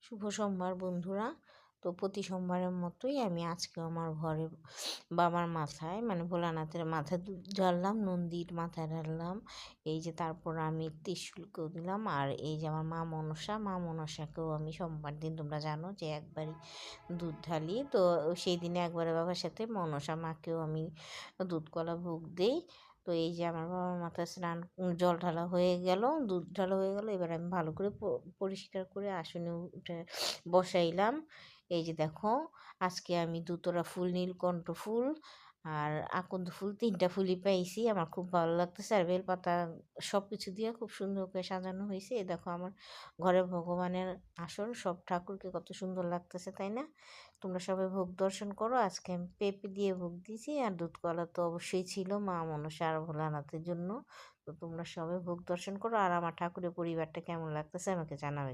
শুভ সোমবার বন্ধুরা। তো প্রতি সোমবারের মতোই আমি আজকে আমার ঘরে বাবার মাথায় মানে ভোলানাথের মাথায় দুধ ঢাললাম, নন্দীর মাথায় ঢাললাম। এই যে তারপর আমি ত্রিশূলকেও দিলাম। আর এই যে আমার মা মনসাকেও আমি সোমবার দিন তোমরা জানো যে একবারই দুধ ঢালি। তো সেই দিনে একবারে বাবার সাথে মনসা মাকেও আমি দুধ কলা ভোগ দিই। তো এই যে আমার বাবার মাথায় স্নান জল ঢালা হয়ে গেল, দুধ ঢালা হয়ে গেল। এবার আমি ভালো করে পরিষ্কার করে আসনে উঠে বসাইলাম। এই যে দেখো, আজকে আমি দুতরা ফুল, নীলকণ্ঠ ফুল আর আকন্দ ফুল, 3টা ফুলই পাইছি। আমার খুব ভালো লাগতেছে। আর বেলপাতা সব কিছু দিয়ে খুব সুন্দর করে সাজানো হয়েছে। এই দেখো আমার ঘরে ভগবানের আসন, সব ঠাকুরকে কত সুন্দর লাগতেছে, তাই না? তোমরা সবাই ভোগ দর্শন করো। আজকে আমি পেঁপে দিয়ে ভোগ দিয়েছি, আর দুধ কলা তো অবশ্যই ছিল মা মনসা আর ভোলানাথের জন্য। তো তোমরা সবাই ভোগ দর্শন করো। আর আমার ঠাকুরের পরিবারটা কেমন লাগতেছে আমাকে জানাবে।